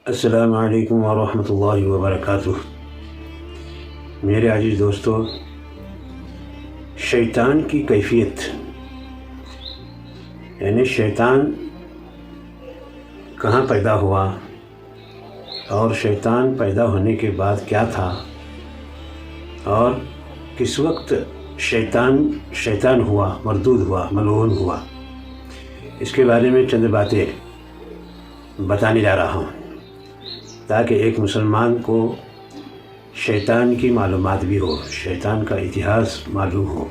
السلام علیکم ورحمۃ اللہ وبرکاتہ۔ میرے عزیز دوستو، شیطان کی کیفیت یعنی شیطان کہاں پیدا ہوا اور شیطان پیدا ہونے کے بعد کیا تھا اور کس وقت شیطان ہوا، مردود ہوا، ملعون ہوا، اس کے بارے میں چند باتیں بتانے جا رہا ہوں تاکہ ایک مسلمان کو شیطان کی معلومات بھی ہو، شیطان کا اتہاس معلوم ہو۔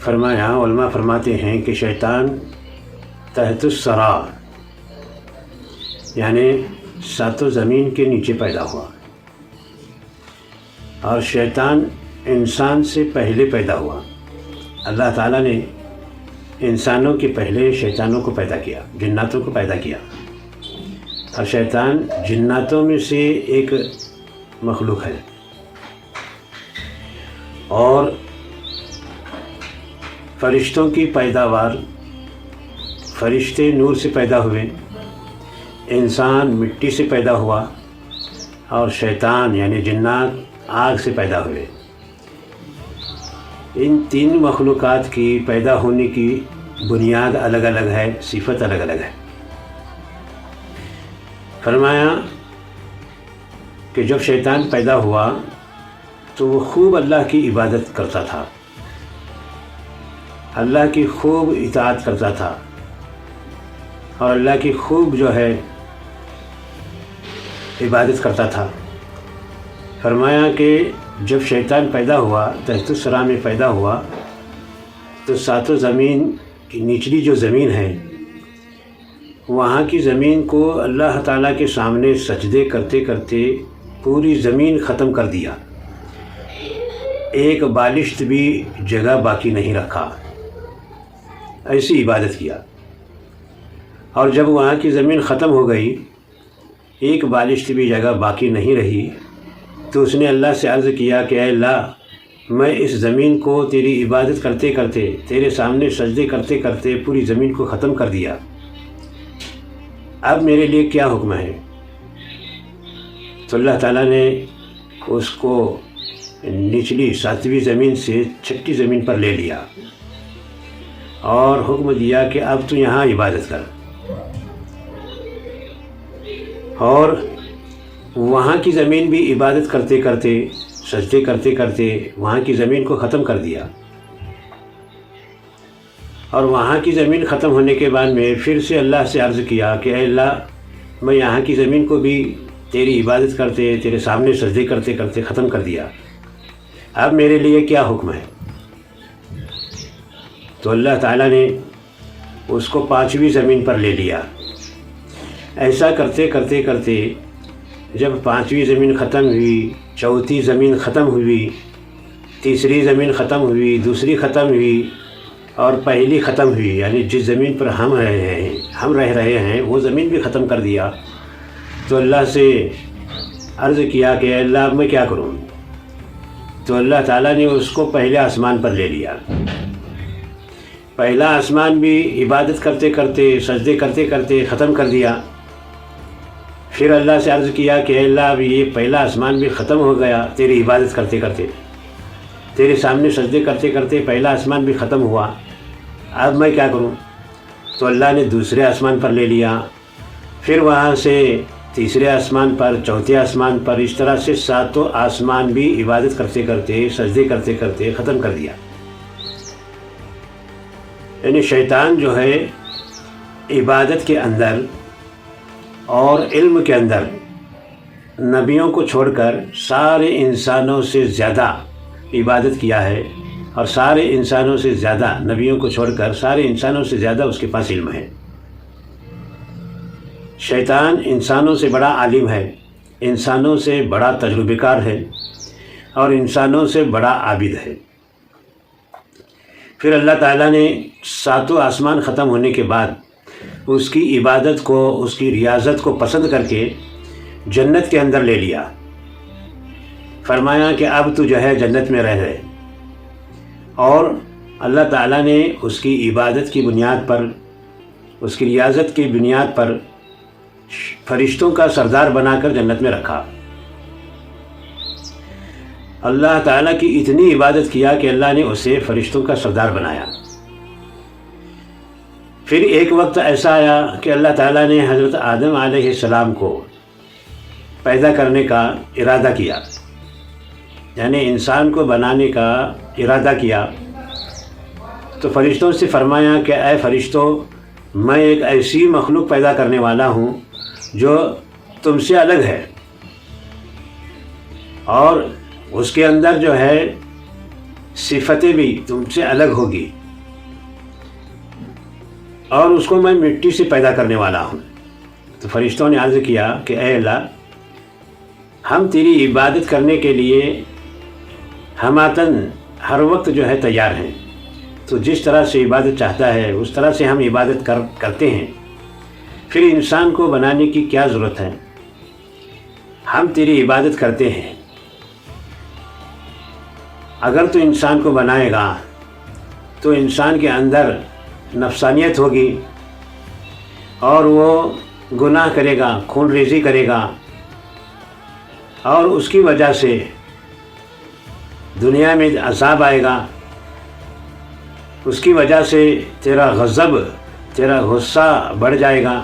فرمایا، علماء فرماتے ہیں کہ شیطان تحت الثری یعنی ساتوں زمین کے نیچے پیدا ہوا، اور شیطان انسان سے پہلے پیدا ہوا۔ اللہ تعالیٰ نے انسانوں کے پہلے شیطانوں کو پیدا کیا، جناتوں کو پیدا کیا، اور شیطان جناتوں میں سے ایک مخلوق ہے، اور فرشتوں کی پیداوار، فرشتے نور سے پیدا ہوئے، انسان مٹی سے پیدا ہوا، اور شیطان یعنی جنات آگ سے پیدا ہوئے۔ ان تین مخلوقات کی پیدا ہونے کی بنیاد الگ الگ ہے، صفت الگ الگ ہے۔ فرمایا کہ جب شیطان پیدا ہوا تو وہ خوب اللہ کی عبادت کرتا تھا، اللہ کی خوب اطاعت کرتا تھا، اور اللہ کی خوب عبادت کرتا تھا۔ فرمایا کہ جب شیطان پیدا ہوا، تحت الثری میں پیدا ہوا، تو ساتوں زمین کی نچلی جو زمین ہے، وہاں کی زمین کو اللہ تعالیٰ کے سامنے سجدے کرتے کرتے پوری زمین ختم کر دیا، ایک بالشت بھی جگہ باقی نہیں رکھا، ایسی عبادت کیا۔ اور جب وہاں کی زمین ختم ہو گئی، ایک بالشت بھی جگہ باقی نہیں رہی، تو اس نے اللہ سے عرض کیا کہ اے اللہ، میں اس زمین کو تیری عبادت کرتے کرتے، تیرے سامنے سجدے کرتے کرتے پوری زمین کو ختم کر دیا، اب میرے لیے کیا حکم ہے؟ تو اللہ تعالیٰ نے اس کو نچلی ساتویں زمین سے چھٹی زمین پر لے لیا اور حکم دیا کہ اب تو یہاں عبادت کر، اور وہاں کی زمین بھی عبادت کرتے کرتے، سجدے کرتے کرتے وہاں کی زمین کو ختم کر دیا۔ اور وہاں کی زمین ختم ہونے کے بعد میں پھر سے اللہ سے عرض کیا کہ اے اللہ، میں یہاں کی زمین کو بھی تیری عبادت کرتے، تیرے سامنے سجدے کرتے کرتے ختم کر دیا، اب میرے لیے کیا حکم ہے؟ تو اللہ تعالیٰ نے اس کو پانچویں زمین پر لے لیا۔ ایسا کرتے کرتے کرتے جب پانچویں زمین ختم ہوئی، چوتھی زمین ختم ہوئی، تیسری زمین ختم ہوئی، دوسری ختم ہوئی، اور پہلی ختم ہوئی، یعنی جس زمین پر ہم رہ رہے ہیں وہ زمین بھی ختم کر دیا، تو اللہ سے عرض کیا کہ اے اللہ، اب میں کیا کروں؟ تو اللہ تعالیٰ نے اس کو پہلے آسمان پر لے لیا۔ پہلا آسمان بھی عبادت کرتے کرتے، سجدے کرتے کرتے ختم کر دیا۔ پھر اللہ سے عرض کیا کہ اے اللہ، اب یہ پہلا آسمان بھی ختم ہو گیا، تیری عبادت کرتے کرتے، تیرے سامنے سجدے کرتے کرتے پہلا آسمان بھی ختم ہوا، اب میں کیا کروں؟ تو اللہ نے دوسرے آسمان پر لے لیا، پھر وہاں سے تیسرے آسمان پر، چوتھے آسمان پر، اس طرح سے ساتوں آسمان بھی عبادت کرتے کرتے، سجدے کرتے کرتے ختم کر دیا۔ یعنی شیطان جو ہے عبادت کے اندر اور علم کے اندر نبیوں کو چھوڑ کر سارے انسانوں سے زیادہ عبادت کیا ہے، اور سارے انسانوں سے زیادہ، نبیوں کو چھوڑ کر سارے انسانوں سے زیادہ اس کے پاس علم ہے۔ شیطان انسانوں سے بڑا عالم ہے، انسانوں سے بڑا تجربہ کار ہے، اور انسانوں سے بڑا عابد ہے۔ پھر اللہ تعالیٰ نے ساتوں آسمان ختم ہونے کے بعد اس کی عبادت کو، اس کی ریاضت کو پسند کر کے جنت کے اندر لے لیا۔ فرمایا کہ اب تو جنت میں رہ رہے، اور اللہ تعالیٰ نے اس کی عبادت کی بنیاد پر، اس کی ریاضت کی بنیاد پر فرشتوں کا سردار بنا کر جنت میں رکھا۔ اللہ تعالیٰ کی اتنی عبادت کیا کہ اللہ نے اسے فرشتوں کا سردار بنایا۔ پھر ایک وقت ایسا آیا کہ اللہ تعالیٰ نے حضرت آدم علیہ السلام کو پیدا کرنے کا ارادہ کیا، یعنی انسان کو بنانے کا ارادہ کیا۔ تو فرشتوں سے فرمایا کہ اے فرشتوں، میں ایک ایسی مخلوق پیدا کرنے والا ہوں جو تم سے الگ ہے، اور اس کے اندر جو ہے صفتیں بھی تم سے الگ ہوگی، اور اس کو میں مٹی سے پیدا کرنے والا ہوں۔ تو فرشتوں نے عرض کیا کہ اے اللہ، ہم تیری عبادت کرنے کے لیے ہماتن ہر وقت جو ہے تیار ہیں، تو جس طرح سے عبادت چاہتا ہے اس طرح سے ہم عبادت کرتے ہیں، پھر انسان کو بنانے کی کیا ضرورت ہے؟ ہم تیری عبادت کرتے ہیں۔ اگر تو انسان کو بنائے گا تو انسان کے اندر نفسانیت ہوگی، اور وہ گناہ کرے گا، خون ریزی کرے گا، اور اس کی وجہ سے دنیا میں عذاب آئے گا۔ اس کی وجہ سے تیرا غضب، تیرا غصہ بڑھ جائے گا،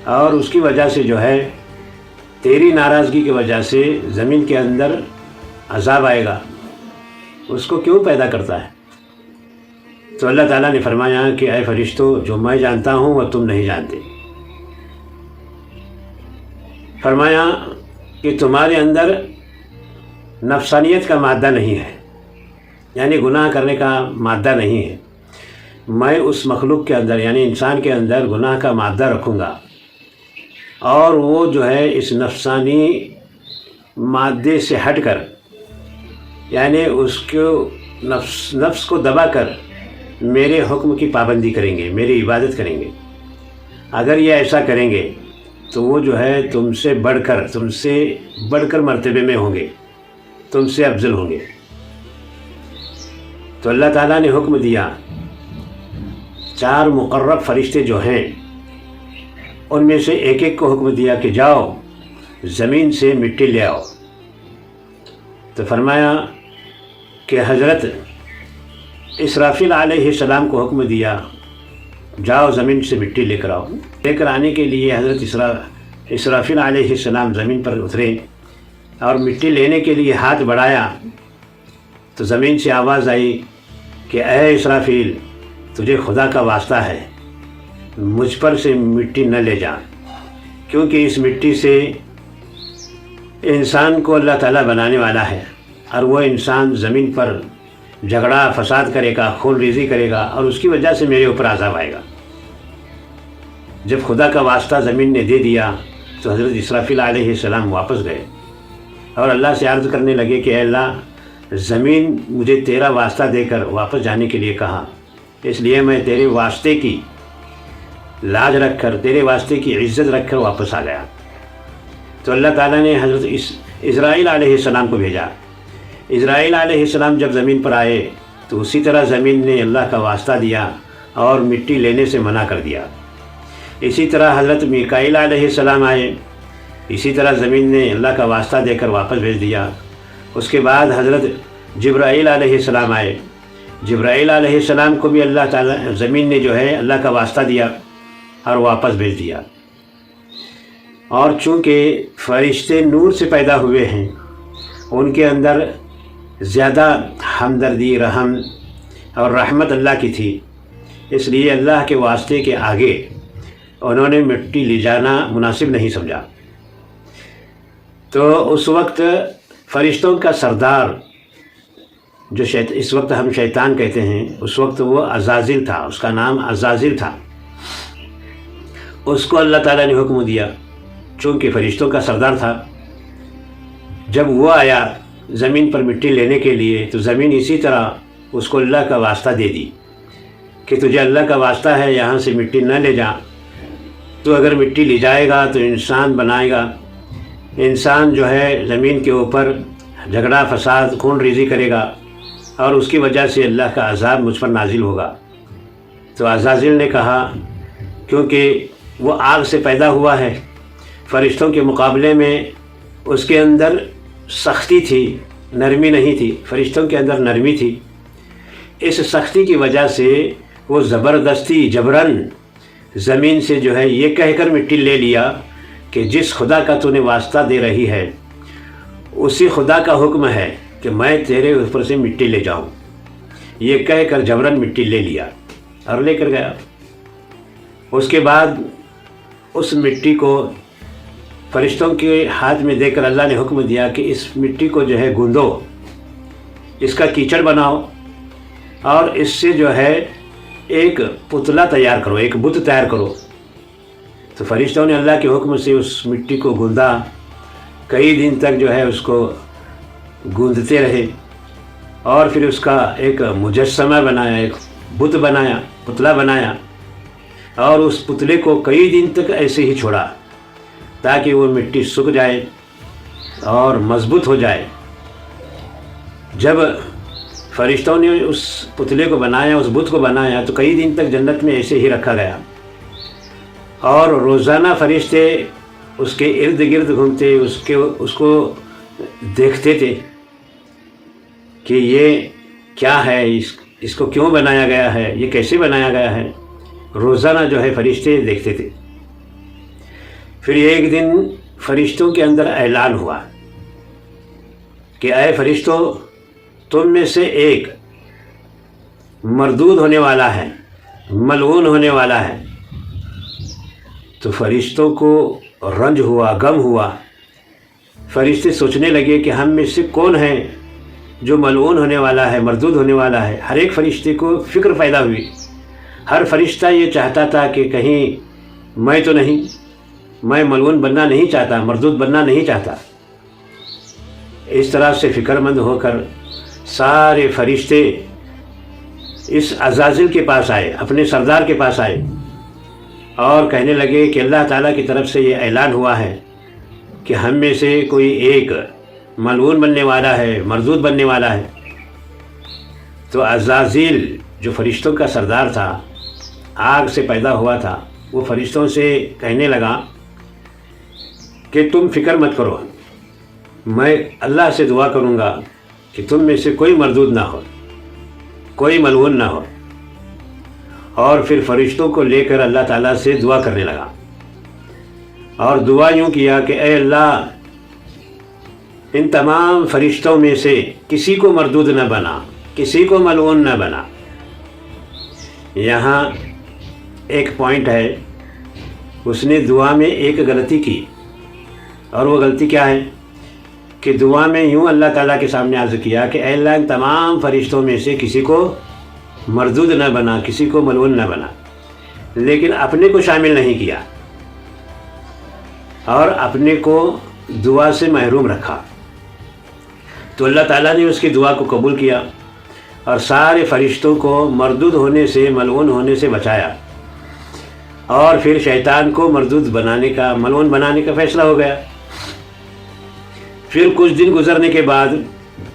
اور اس کی وجہ سے جو ہے تیری ناراضگی کی وجہ سے زمین کے اندر عذاب آئے گا۔ اس کو کیوں پیدا کرتا ہے؟ تو اللہ تعالیٰ نے فرمایا کہ اے فرشتوں، جو میں جانتا ہوں وہ تم نہیں جانتے۔ فرمایا کہ تمہارے اندر نفسانیت کا مادہ نہیں ہے، یعنی گناہ کرنے کا مادہ نہیں ہے۔ میں اس مخلوق کے اندر یعنی انسان کے اندر گناہ کا مادہ رکھوں گا، اور وہ جو ہے اس نفسانی مادے سے ہٹ کر، یعنی اس کو نفس کو دبا کر میرے حکم کی پابندی کریں گے، میری عبادت کریں گے۔ اگر یہ ایسا کریں گے تو وہ جو ہے تم سے بڑھ کر مرتبے میں ہوں گے، تم سے افضل ہوں گے۔ تو اللہ تعالیٰ نے حکم دیا، 4 مقرب فرشتے جو ہیں ان میں سے ایک ایک کو حکم دیا کہ جاؤ زمین سے مٹی لے آؤ۔ تو فرمایا کہ حضرت اسرافیل علیہ السلام کو حکم دیا، جاؤ زمین سے مٹی لے کر آؤ۔ لے کر آنے کے لیے حضرت اسرافیل علیہ السلام زمین پر اترے، اور مٹی لینے کے لیے ہاتھ بڑھایا تو زمین سے آواز آئی کہ اے اسرافیل، تجھے خدا کا واسطہ ہے، مجھ پر سے مٹی نہ لے جا، کیونکہ اس مٹی سے انسان کو اللہ تعالیٰ بنانے والا ہے، اور وہ انسان زمین پر جھگڑا فساد کرے گا، خون ریزی کرے گا، اور اس کی وجہ سے میرے اوپر عذاب آئے گا۔ جب خدا کا واسطہ زمین نے دے دیا تو حضرت اسرافیل علیہ السلام واپس گئے، اور اللہ سے عرض کرنے لگے کہ اے اللہ، زمین مجھے تیرا واسطہ دے کر واپس جانے کے لیے کہا، اس لیے میں تیرے واسطے کی لاج رکھ کر، تیرے واسطے کی عزت رکھ کر واپس آ گیا۔ تو اللہ تعالیٰ نے حضرت اسرائیل علیہ السلام کو بھیجا۔ اسرائیل علیہ السلام جب زمین پر آئے تو اسی طرح زمین نے اللہ کا واسطہ دیا اور مٹی لینے سے منع کر دیا۔ اسی طرح حضرت میکائیل علیہ السلام آئے، اسی طرح زمین نے اللہ کا واسطہ دے کر واپس بھیج دیا۔ اس کے بعد حضرت جبرائیل علیہ السلام آئے، جبرائیل علیہ السلام کو بھی اللہ تعالیٰ زمین نے جو ہے اللہ کا واسطہ دیا اور واپس بھیج دیا۔ اور چونکہ فرشتے نور سے پیدا ہوئے ہیں، ان کے اندر زیادہ ہمدردی، رحم اور رحمت اللہ کی تھی، اس لیے اللہ کے واسطے کے آگے انہوں نے مٹی لے جانا مناسب نہیں سمجھا۔ تو اس وقت فرشتوں کا سردار جو اس وقت ہم شیطان کہتے ہیں، اس وقت وہ عزازیل تھا، اس کا نام عزازیل تھا۔ اس کو اللہ تعالیٰ نے حکم دیا، چونکہ فرشتوں کا سردار تھا، جب وہ آیا زمین پر مٹی لینے کے لیے تو زمین اسی طرح اس کو اللہ کا واسطہ دے دی کہ تجھے اللہ کا واسطہ ہے یہاں سے مٹی نہ لے جا، تو اگر مٹی لے جائے گا تو انسان بنائے گا، انسان جو ہے زمین کے اوپر جھگڑا فساد خون ریزی کرے گا، اور اس کی وجہ سے اللہ کا عذاب مجھ پر نازل ہوگا۔ تو عزازیل نے کہا، کیونکہ وہ آگ سے پیدا ہوا ہے، فرشتوں کے مقابلے میں اس کے اندر سختی تھی، نرمی نہیں تھی، فرشتوں کے اندر نرمی تھی۔ اس سختی کی وجہ سے وہ زبردستی جبراً زمین سے جو ہے یہ کہہ کر مٹی لے لیا کہ جس خدا کا تو نے واسطہ دے رہی ہے اسی خدا کا حکم ہے کہ میں تیرے اوپر سے مٹی لے جاؤں، یہ کہہ کر جبراً مٹی لے لیا اور لے کر گیا۔ اس کے بعد اس مٹی کو فرشتوں کے ہاتھ میں دے کر اللہ نے حکم دیا کہ اس مٹی کو جو ہے گوندو، اس کا کیچڑ بناؤ اور اس سے جو ہے ایک پتلا تیار کرو، ایک بت تیار کرو۔ تو فرشتوں نے اللہ کے حکم سے اس مٹی کو گوندا، کئی دن تک جو ہے اس کو گوندتے رہے اور پھر اس کا ایک مجسمہ بنایا، ایک بت بنایا، پتلا بنایا، اور اس پتلے کو کئی دن تک ایسے ہی چھوڑا تاکہ وہ مٹی سوکھ جائے اور مضبوط ہو جائے۔ جب فرشتوں نے اس پتلے کو بنایا، اس بت کو بنایا، تو کئی دن تک جنت میں ایسے ہی رکھا گیا اور روزانہ فرشتے اس کے ارد گرد گھومتے، اس کو دیکھتے تھے کہ یہ کیا ہے، اس کو کیوں بنایا گیا ہے، یہ کیسے بنایا گیا ہے، روزانہ جو ہے فرشتے دیکھتے تھے۔ پھر ایک دن فرشتوں کے اندر اعلان ہوا کہ اے فرشتوں، تم میں سے ایک مردود ہونے والا ہے، ملعون ہونے والا ہے۔ تو فرشتوں کو رنج ہوا، غم ہوا، فرشتے سوچنے لگے کہ ہم میں سے کون ہے جو ملعون ہونے والا ہے، مردود ہونے والا ہے۔ ہر ایک فرشتے کو فکر پیدا ہوئی، ہر فرشتہ یہ چاہتا تھا کہ کہیں میں تو نہیں، میں ملعون بننا نہیں چاہتا، مردود بننا نہیں چاہتا۔ اس طرح سے فکر مند ہو کر سارے فرشتے اس عزازل کے پاس آئے، اپنے سردار کے پاس آئے اور کہنے لگے کہ اللہ تعالیٰ کی طرف سے یہ اعلان ہوا ہے کہ ہم میں سے کوئی ایک ملعون بننے والا ہے، مردود بننے والا ہے۔ تو عزازیل جو فرشتوں کا سردار تھا، آگ سے پیدا ہوا تھا، وہ فرشتوں سے کہنے لگا کہ تم فکر مت کرو، میں اللہ سے دعا کروں گا کہ تم میں سے کوئی مردود نہ ہو، کوئی ملعون نہ ہو۔ اور پھر فرشتوں کو لے کر اللہ تعالیٰ سے دعا کرنے لگا اور دعا یوں کیا کہ اے اللہ، ان تمام فرشتوں میں سے کسی کو مردود نہ بنا، کسی کو ملعون نہ بنا۔ یہاں ایک پوائنٹ ہے، اس نے دعا میں ایک غلطی کی، اور وہ غلطی کیا ہے کہ دعا میں یوں اللہ تعالیٰ کے سامنے عرض کیا کہ اے اللہ، ان تمام فرشتوں میں سے کسی کو مردود نہ بنا، کسی کو ملعون نہ بنا، لیکن اپنے کو شامل نہیں کیا اور اپنے کو دعا سے محروم رکھا۔ تو اللہ تعالیٰ نے اس کی دعا کو قبول کیا اور سارے فرشتوں کو مردود ہونے سے، ملعون ہونے سے بچایا، اور پھر شیطان کو مردود بنانے کا، ملعون بنانے کا فیصلہ ہو گیا۔ پھر کچھ دن گزرنے کے بعد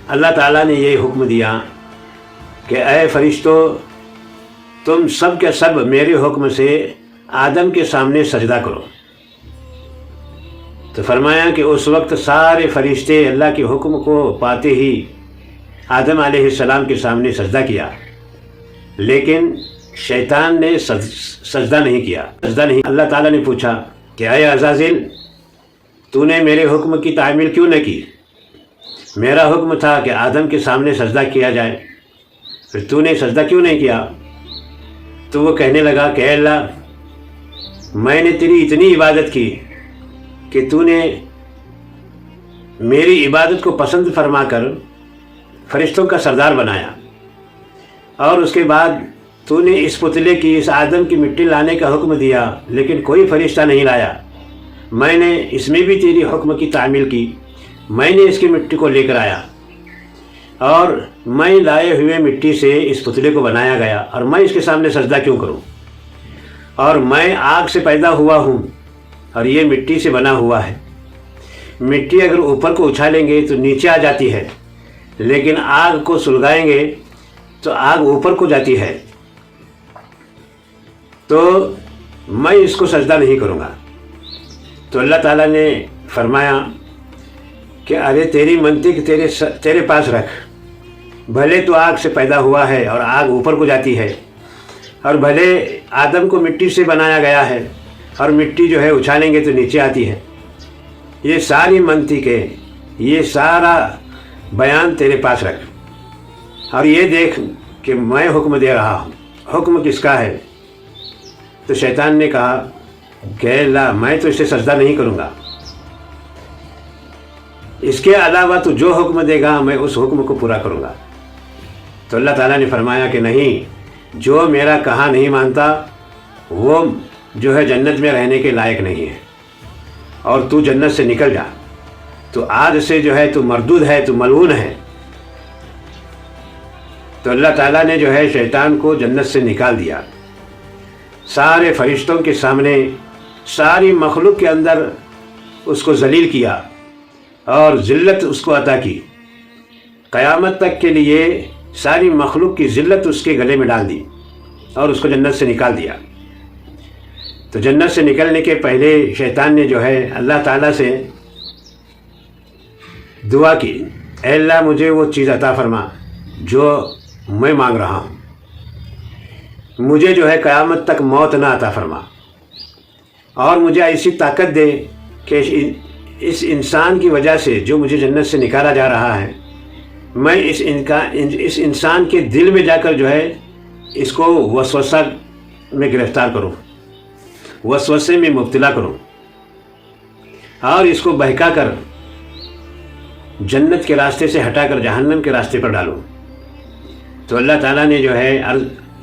اللہ تعالیٰ نے یہ حکم دیا کہ اے فرشتوں، تم سب کے سب میرے حکم سے آدم کے سامنے سجدہ کرو۔ تو فرمایا کہ اس وقت سارے فرشتے اللہ کے حکم کو پاتے ہی آدم علیہ السلام کے سامنے سجدہ کیا، لیکن شیطان نے سجدہ نہیں کیا، سجدہ نہیں۔ اللہ تعالیٰ نے پوچھا کہ اے عزازیل، تو نے میرے حکم کی تعمیل کیوں نہ کی؟ میرا حکم تھا کہ آدم کے سامنے سجدہ کیا جائے، پھر تو نے سجدہ کیوں نہیں کیا؟ تو وہ کہنے لگا کہ اے اللہ، میں نے تیری اتنی عبادت کی کہ تو نے میری عبادت کو پسند فرما کر فرشتوں کا سردار بنایا، اور اس کے بعد تو نے اس پتلے کی، اس آدم کی مٹی لانے کا حکم دیا، لیکن کوئی فرشتہ نہیں لایا۔ میں نے اس میں بھی تیری حکم کی تعمیل کی، میں نے اس کی مٹی کو لے کر آیا، اور میں لائے ہوئے مٹی سے اس پتلے کو بنایا گیا، اور میں اس کے سامنے سجدہ کیوں کروں؟ اور میں آگ سے پیدا ہوا ہوں اور یہ مٹی سے بنا ہوا ہے۔ مٹی اگر اوپر کو اچھالیں گے تو نیچے آ جاتی ہے، لیکن آگ کو سلگائیں گے تو آگ اوپر کو جاتی ہے۔ تو میں اس کو سجدہ نہیں کروں گا۔ تو اللہ تعالیٰ نے فرمایا کہ ارے تیری منطق تیرے پاس رکھ، بھلے تو آگ سے پیدا ہوا ہے اور آگ اوپر کو جاتی ہے، اور بھلے آدم کو مٹی سے بنایا گیا ہے اور مٹی جو ہے اچھالیں گے تو نیچے آتی ہے، یہ ساری منطقیں، یہ سارا بیان تیرے پاس رکھ، اور یہ دیکھ کہ میں حکم دے رہا ہوں، حکم کس کا ہے؟ تو شیطان نے کہا کہ اللہ میں تو اسے سجدہ نہیں کروں گا، اس کے علاوہ تو جو حکم دے گا میں اس حکم کو پورا کروں گا۔ تو اللہ تعالیٰ نے فرمایا کہ نہیں، جو میرا کہا نہیں مانتا وہ جو ہے جنت میں رہنے کے لائق نہیں ہے، اور تو جنت سے نکل جا، تو آج سے جو ہے تو مردود ہے، تو ملعون ہے۔ تو اللہ تعالیٰ نے جو ہے شیطان کو جنت سے نکال دیا، سارے فرشتوں کے سامنے، ساری مخلوق کے اندر اس کو ذلیل کیا اور ذلت اس کو عطا کی، قیامت تک کے لیے ساری مخلوق کی ذلت اس کے گلے میں ڈال دی اور اس کو جنت سے نکال دیا۔ تو جنت سے نکلنے کے پہلے شیطان نے جو ہے اللہ تعالیٰ سے دعا کی، اے اللہ مجھے وہ چیز عطا فرما جو میں مانگ رہا ہوں، مجھے جو ہے قیامت تک موت نہ عطا فرما، اور مجھے ایسی طاقت دے کہ اس انسان کی وجہ سے جو مجھے جنت سے نکالا جا رہا ہے، میں اس انسان کے دل میں جا کر جو ہے اس کو وسوسہ میں گرفتار کروں، وسوسے میں مبتلا کروں، اور اس کو بہکا کر جنت کے راستے سے ہٹا کر جہنم کے راستے پر ڈالوں۔ تو اللہ تعالیٰ نے جو ہے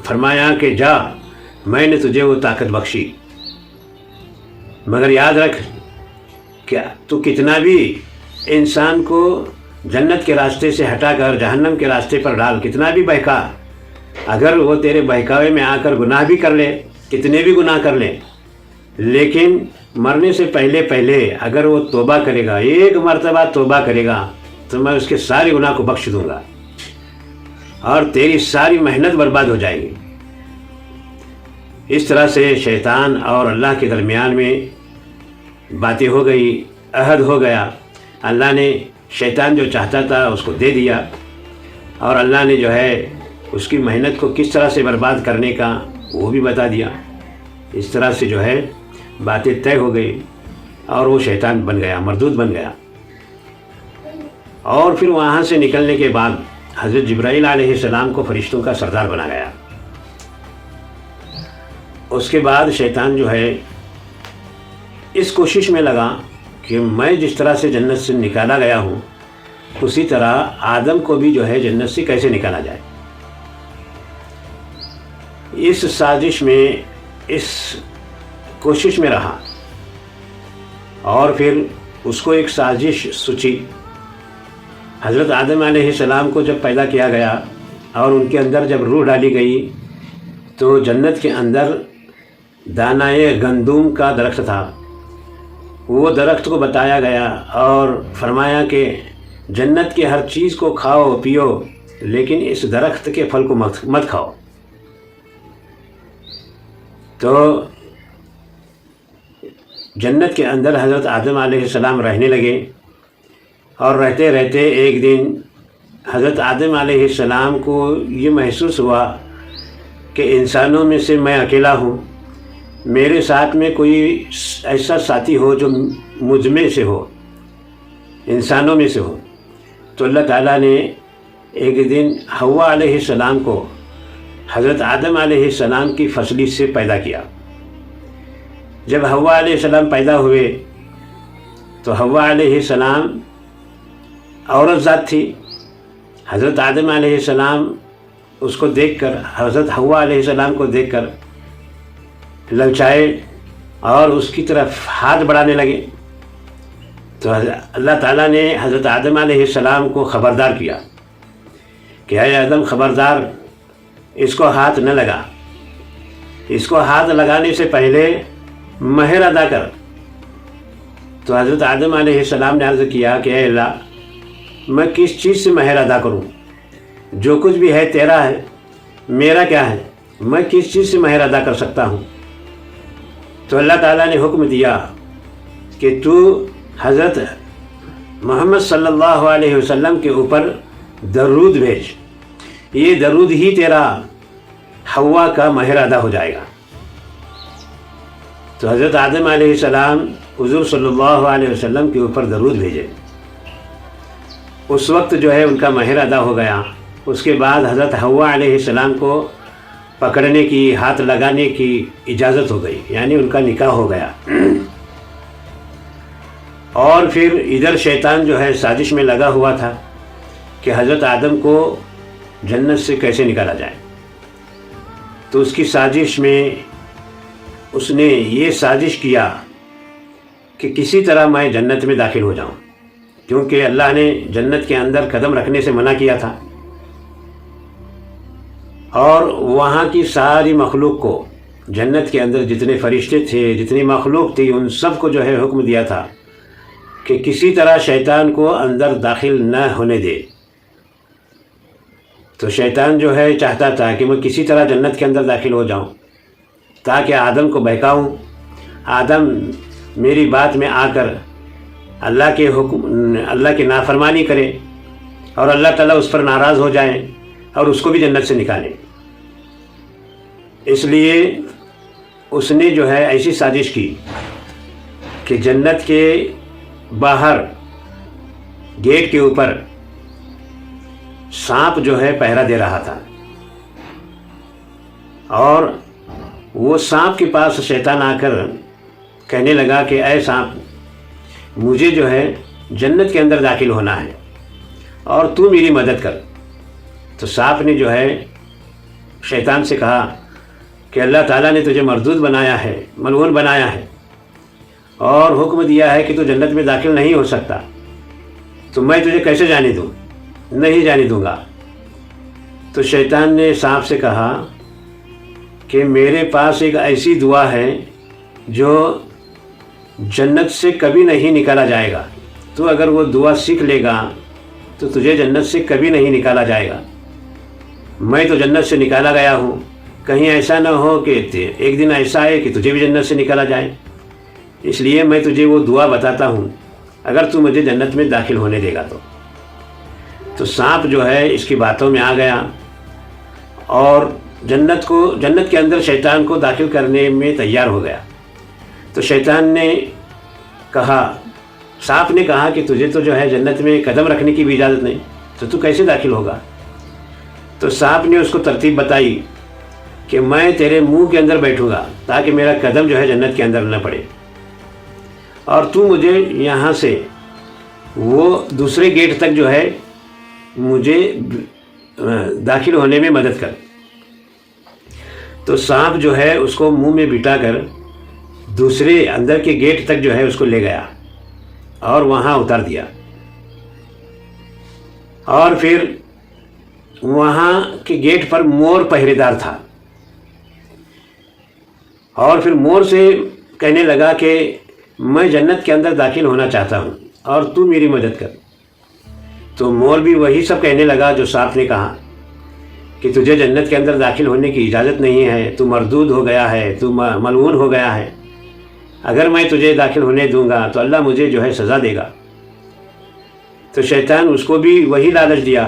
فرمایا کہ جا، میں نے تجھے وہ طاقت بخشی، مگر یاد رکھ کہ تو کتنا بھی انسان کو جنت کے راستے سے ہٹا کر جہنم کے راستے پر ڈال، کتنا بھی بہکا، اگر وہ تیرے بہکاوے میں آ کر گناہ بھی کر لے، کتنے بھی گناہ کر لے، لیکن مرنے سے پہلے اگر وہ توبہ کرے گا، ایک مرتبہ توبہ کرے گا، تو میں اس کے سارے گناہ کو بخش دوں گا اور تیری ساری محنت برباد ہو جائے گی۔ اس طرح سے شیطان اور اللہ کے درمیان میں باتیں ہو گئی، عہد ہو گیا، اللہ نے شیطان جو چاہتا تھا اس کو دے دیا، اور اللہ نے جو ہے اس کی محنت کو کس طرح سے برباد کرنے کا وہ بھی بتا دیا۔ اس طرح سے جو ہے باتیں طے ہو گئی اور وہ شیطان بن گیا، مردود بن گیا۔ اور پھر وہاں سے نکلنے کے بعد حضرت جبرائیل علیہ السلام کو فرشتوں کا سردار بنا گیا۔ اس کے بعد شیطان جو ہے اس کوشش میں لگا کہ میں جس طرح سے جنت سے نکالا گیا ہوں، اسی طرح آدم کو بھی جو ہے جنت سے کیسے نکالا جائے۔ اس سازش میں، اس کوشش میں رہا، اور پھر اس کو ایک سازش سوچی۔ حضرت آدم علیہ السلام کو جب پیدا کیا گیا اور ان کے اندر جب روح ڈالی گئی، تو جنت کے اندر دانائے گندم کا درخت تھا، وہ درخت کو بتایا گیا اور فرمایا کہ جنت کے ہر چیز کو کھاؤ پیو، لیکن اس درخت کے پھل کو مت کھاؤ۔ تو جنت کے اندر حضرت آدم علیہ السلام رہنے لگے، اور رہتے رہتے ایک دن حضرت آدم علیہ السلام کو یہ محسوس ہوا کہ انسانوں میں سے میں اکیلا ہوں، میرے ساتھ میں کوئی ایسا ساتھی ہو جو مجھ میں سے ہو، انسانوں میں سے ہو۔ تو اللہ تعالیٰ نے ایک دن حوا علیہ السلام کو حضرت آدم علیہ السلام کی فصلی سے پیدا کیا۔ جب حوا علیہ السلام پیدا ہوئے تو حوا علیہ السلام عورت ذات تھی۔ حضرت آدم علیہ السلام اس کو دیکھ کر، حضرت حوا علیہ السلام کو دیکھ کر للچائے اور اس کی طرف ہاتھ بڑھانے لگے۔ تو اللہ تعالیٰ نے حضرت آدم علیہ السلام کو خبردار کیا کہ اے آدم خبردار، اس کو ہاتھ نہ لگا، اس کو ہاتھ لگانے سے پہلے مہر ادا کر۔ تو حضرت آدم علیہ السلام نے عرض کیا کہ اے اللہ، میں کس چیز سے مہر ادا کروں؟ جو کچھ بھی ہے تیرا ہے، میرا کیا ہے؟ میں کس چیز سے مہر ادا کر سکتا ہوں؟ تو اللہ تعالیٰ نے حکم دیا کہ تو حضرت محمد صلی اللہ علیہ وسلم کے اوپر درود بھیج، یہ درود ہی تیرا حوا کا مہر ادا ہو جائے گا۔ تو حضرت آدم علیہ السلام حضور صلی اللہ علیہ وسلم کے اوپر درود بھیجے، اس وقت جو ہے ان کا مہر ادا ہو گیا۔ اس کے بعد حضرت حوا علیہ السلام کو پکڑنے کی، ہاتھ لگانے کی اجازت ہو گئی، یعنی ان کا نکاح ہو گیا۔ اور پھر ادھر شیطان جو ہے سازش میں لگا ہوا تھا کہ حضرت آدم کو جنت سے کیسے نکالا جائے۔ تو اس کی سازش میں اس نے یہ سازش کیا کہ کسی طرح میں جنت میں داخل ہو جاؤں، کیونکہ اللہ نے جنت کے اندر قدم رکھنے سے منع کیا تھا، اور وہاں کی ساری مخلوق کو، جنت کے اندر جتنے فرشتے تھے، جتنی مخلوق تھی، ان سب کو جو ہے حکم دیا تھا کہ کسی طرح شیطان کو اندر داخل نہ ہونے دے۔ تو شیطان جو ہے چاہتا تھا کہ میں کسی طرح جنت کے اندر داخل ہو جاؤں تاکہ آدم کو بہکاؤں، آدم میری بات میں آ کر اللہ کے نافرمانی کرے اور اللہ تعالیٰ اس پر ناراض ہو جائیں اور اس کو بھی جنت سے نکالے۔ اس لیے اس نے جو ہے ایسی سازش کی کہ جنت کے باہر گیٹ کے اوپر سانپ جو ہے پہرا دے رہا تھا، اور وہ سانپ کے پاس شیطان آ کر کہنے لگا کہ اے سانپ، مجھے جو ہے جنت کے اندر داخل ہونا ہے اور تو میری مدد کر۔ تو سانپ نے جو ہے شیطان سے کہا کہ اللہ تعالیٰ نے تجھے مردود بنایا ہے، ملعون بنایا ہے، اور حکم دیا ہے کہ تو جنت میں داخل نہیں ہو سکتا، تو میں تجھے کیسے جانے دوں؟ نہیں جانے دوں گا۔ تو شیطان نے سانپ سے کہا کہ میرے پاس ایک ایسی دعا ہے جو جنت سے کبھی نہیں نکالا جائے گا، تو اگر وہ دعا سیکھ لے گا تو تجھے جنت سے کبھی نہیں نکالا جائے گا۔ میں تو جنت سے نکالا گیا ہوں، کہیں ایسا نہ ہو کہ ایک دن ایسا ہے کہ تجھے بھی جنت سے نکالا جائے، اس لیے میں تجھے وہ دعا بتاتا ہوں اگر تو مجھے جنت میں داخل ہونے دے گا تو سانپ جو ہے اس کی باتوں میں آ گیا اور جنت کے اندر شیطان کو داخل کرنے میں تیار ہو گیا۔ تو شیطان نے کہا، سانپ نے کہا کہ تجھے تو جو ہے جنت میں قدم رکھنے کی بھی اجازت نہیں، تو کیسے داخل ہوگا؟ تو سانپ نے اس کو ترتیب بتائی کہ میں تیرے منہ کے اندر بیٹھوں گا تاکہ میرا قدم جو ہے جنت کے اندر نہ پڑے، اور تو مجھے یہاں سے وہ دوسرے گیٹ تک جو ہے مجھے داخل ہونے میں مدد کر۔ تو سانپ جو ہے اس کو منہ میں بٹا کر دوسرے اندر کے گیٹ تک جو ہے اس کو لے گیا اور وہاں اتار دیا، اور پھر وہاں کے گیٹ پر مور پہرے دار تھا، اور پھر مور سے کہنے لگا کہ میں جنت کے اندر داخل ہونا چاہتا ہوں اور تو میری مدد کر۔ تو مور بھی وہی سب کہنے لگا جو سانپ نے کہا کہ تجھے جنت کے اندر داخل ہونے کی اجازت نہیں ہے، تو مردود ہو گیا ہے، تو ملعون ہو گیا ہے، اگر میں تجھے داخل ہونے دوں گا تو اللہ مجھے جو ہے سزا دے گا۔ تو شیطان اس کو بھی وہی لالچ دیا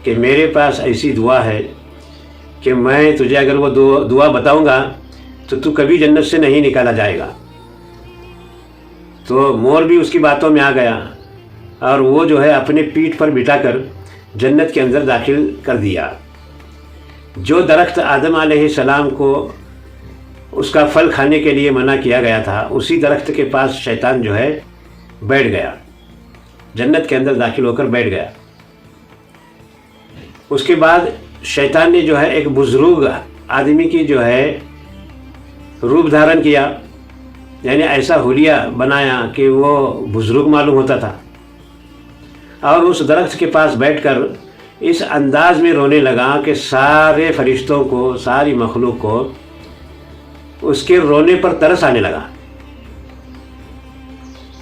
کہ میرے پاس ایسی دعا ہے کہ میں تجھے اگر وہ دعا بتاؤں گا تو کبھی جنت سے نہیں نکالا جائے گا۔ تو مور بھی اس کی باتوں میں آ گیا اور وہ جو ہے اپنے پیٹھ پر بٹھا کر جنت کے اندر داخل کر دیا۔ جو درخت آدم علیہ السلام کو اس کا پھل کھانے کے لیے منع کیا گیا تھا، اسی درخت کے پاس شیطان جو ہے بیٹھ گیا، جنت کے اندر داخل ہو کر بیٹھ گیا۔ اس کے بعد شیطان نے جو ہے ایک بزرگ آدمی کی جو ہے روپ دھارن کیا، یعنی ایسا حلیہ بنایا کہ وہ بزرگ معلوم ہوتا تھا، اور اس درخت کے پاس بیٹھ کر اس انداز میں رونے لگا کہ سارے فرشتوں کو، ساری مخلوق کو اس کے رونے پر ترس آنے لگا۔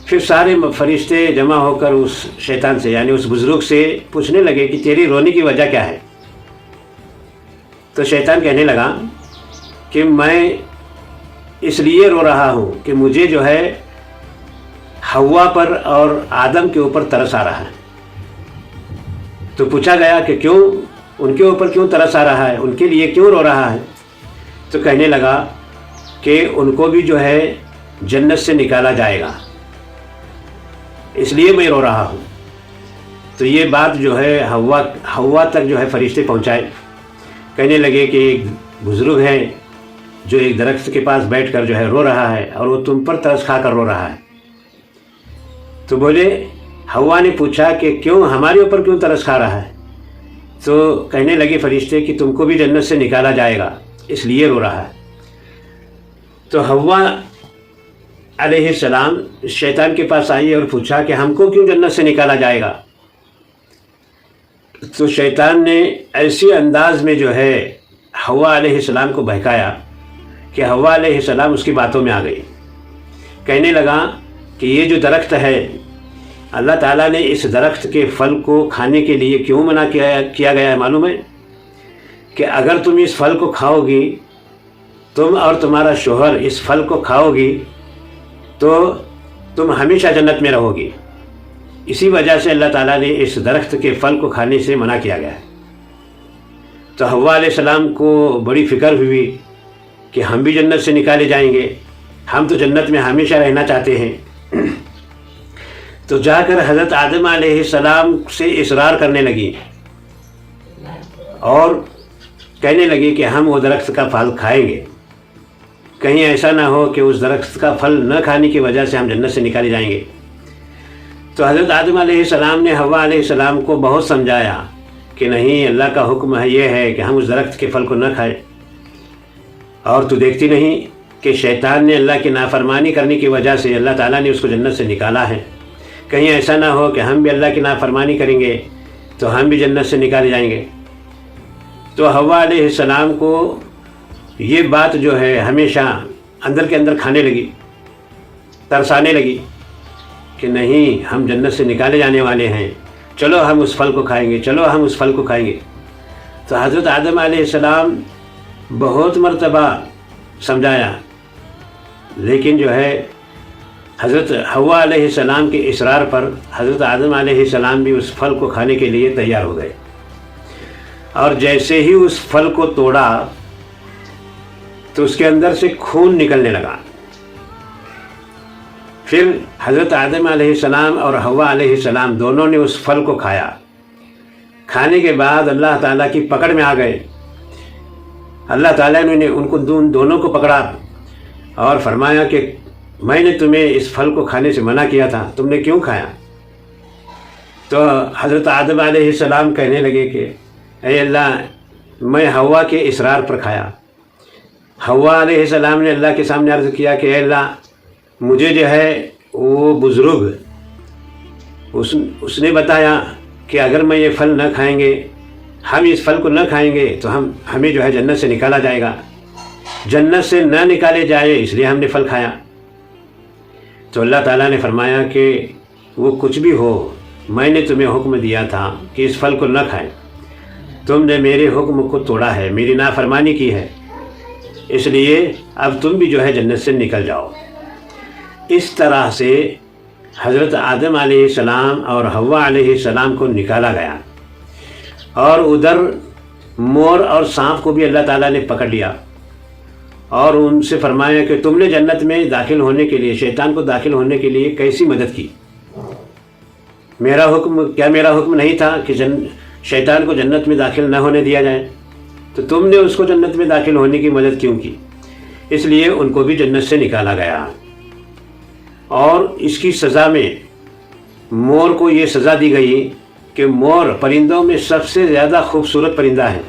پھر سارے فرشتے جمع ہو کر اس شیطان سے، یعنی اس بزرگ سے پوچھنے لگے کہ تیری رونے کی وجہ کیا ہے؟ تو شیطان کہنے لگا کہ میں اس لیے رو رہا ہوں کہ مجھے جو ہے حوا پر اور آدم کے اوپر ترس آ رہا ہے۔ تو پوچھا گیا کہ کیوں، ان کے اوپر کیوں ترس آ رہا ہے، ان کے لیے کیوں رو رہا ہے؟ تو کہنے لگا کہ ان کو بھی جو ہے جنت سے نکالا جائے گا، اس لیے میں رو رہا ہوں۔ تو یہ بات جو ہے حوا تک جو ہے فرشتے پہنچائے۔ کہنے لگے کہ ایک بزرگ ہے جو ایک درخت کے پاس بیٹھ کر جو ہے رو رہا ہے، اور وہ تم پر ترس کھا کر رو رہا ہے۔ تو بولے، حوا نے پوچھا کہ کیوں، ہمارے اوپر کیوں ترس کھا رہا ہے؟ تو کہنے لگے فرشتے کہ تم کو بھی جنت سے نکالا جائے گا، اس لیے رو رہا ہے۔ تو حوا علیہ السلام شیطان کے پاس آئی اور پوچھا کہ ہم کو کیوں جنت سے نکالا جائے گا؟ تو شیطان نے ایسی انداز میں جو ہے حوا علیہ السلام کو بہکایا کہ حوا علیہ السلام اس کی باتوں میں آ گئی۔ کہنے لگا کہ یہ جو درخت ہے، اللہ تعالیٰ نے اس درخت کے پھل کو کھانے کے لیے کیوں منع کیا گیا ہے معلوم ہے؟ کہ اگر تم اس پھل کو کھاؤ گی، تم اور تمہارا شوہر اس پھل کو کھاؤ گی تو تم ہمیشہ جنت میں رہو گی۔ اسی وجہ سے اللہ تعالیٰ نے اس درخت کے پھل کو کھانے سے منع کیا گیا ہے۔ تو حوا علیہ السلام کو بڑی فکر ہوئی کہ ہم بھی جنت سے نکالے جائیں گے، ہم تو جنت میں ہمیشہ رہنا چاہتے ہیں۔ تو جا کر حضرت آدم علیہ السلام سے اصرار کرنے لگی اور کہنے لگی کہ ہم وہ درخت کا پھل کھائیں گے، کہیں ایسا نہ ہو کہ اس درخت کا پھل نہ کھانے کی وجہ سے ہم جنت سے نکالے جائیں گے۔ تو حضرت آدم علیہ السلام نے حوا علیہ السلام کو بہت سمجھایا کہ نہیں، اللہ کا حکم ہے، یہ ہے کہ ہم اس درخت کے پھل کو نہ کھائیں، اور تو دیکھتی نہیں کہ شیطان نے اللہ کی نافرمانی کرنے کی وجہ سے اللہ تعالیٰ نے اس کو جنت سے نکالا ہے، کہیں ایسا نہ ہو کہ ہم بھی اللہ کی نافرمانی کریں گے تو ہم بھی جنت سے نکالے جائیں گے۔ تو حوا علیہ السلام کو یہ بات جو ہے ہمیشہ اندر کے اندر کھانے لگی، ترسانے لگی کہ نہیں، ہم جنت سے نکالے جانے والے ہیں، چلو ہم اس پھل کو کھائیں گے، چلو ہم اس پھل کو کھائیں گے۔ تو حضرت آدم علیہ السلام بہت مرتبہ سمجھایا، لیکن جو ہے حضرت حوا علیہ السلام کے اصرار پر حضرت آدم علیہ السلام بھی اس پھل کو کھانے کے لیے تیار ہو گئے، اور جیسے ہی اس پھل کو توڑا تو اس کے اندر سے خون نکلنے لگا۔ پھر حضرت آدم علیہ السلام اور حوا علیہ السلام دونوں نے اس پھل کو کھایا۔ کھانے کے بعد اللہ تعالیٰ کی پکڑ میں آ گئے۔ اللہ تعالیٰ نے ان کو دونوں کو پکڑا اور فرمایا کہ میں نے تمہیں اس پھل کو کھانے سے منع کیا تھا، تم نے کیوں کھایا؟ تو حضرت آدم علیہ السلام کہنے لگے کہ اے اللہ، میں حوا کے اصرار پر کھایا۔ حوا علیہ السلام نے اللہ کے سامنے عرض کیا کہ اے اللہ، مجھے جو ہے وہ بزرگ اس نے بتایا کہ اگر میں یہ پھل نہ کھائیں گے، ہم اس پھل کو نہ کھائیں گے تو ہمیں جو ہے جنت سے نکالا جائے گا، جنت سے نہ نکالے جائے اس لیے ہم نے پھل کھایا۔ تو اللہ تعالیٰ نے فرمایا کہ وہ کچھ بھی ہو، میں نے تمہیں حکم دیا تھا کہ اس پھل کو نہ کھائیں، تم نے میرے حکم کو توڑا ہے، میری نافرمانی کی ہے، اس لیے اب تم بھی جو ہے جنت سے نکل جاؤ۔ اس طرح سے حضرت آدم علیہ السلام اور حوا علیہ السلام کو نکالا گیا، اور ادھر مور اور سانپ کو بھی اللہ تعالیٰ نے پکڑ لیا اور ان سے فرمایا کہ تم نے جنت میں داخل ہونے کے لیے، شیطان کو داخل ہونے کے لیے کیسی مدد کی؟ میرا حکم نہیں تھا کہ شیطان کو جنت میں داخل نہ ہونے دیا جائے؟ تو تم نے اس کو جنت میں داخل ہونے کی مدد کیوں کی؟ اس لیے ان کو بھی جنت سے نکالا گیا۔ اور اس کی سزا میں مور کو یہ سزا دی گئی کہ مور پرندوں میں سب سے زیادہ خوبصورت پرندہ ہے،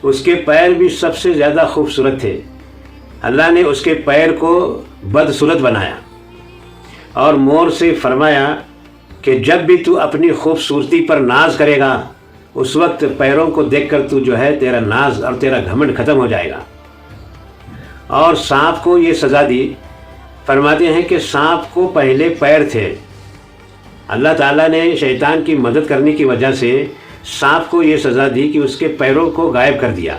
اس کے پیر بھی سب سے زیادہ خوبصورت تھے، اللہ نے اس کے پیر کو بدصورت بنایا اور مور سے فرمایا کہ جب بھی تو اپنی خوبصورتی پر ناز کرے گا، اس وقت پیروں کو دیکھ کر تو جو ہے تیرا ناز اور تیرا گھمنڈ ختم ہو جائے گا۔ اور سانپ کو یہ سزا دی، فرماتے ہیں کہ سانپ کو پہلے پیر تھے، اللہ تعالیٰ نے شیطان کی مدد کرنے کی وجہ سے سانپ کو یہ سزا دی کہ اس کے پیروں کو غائب کر دیا،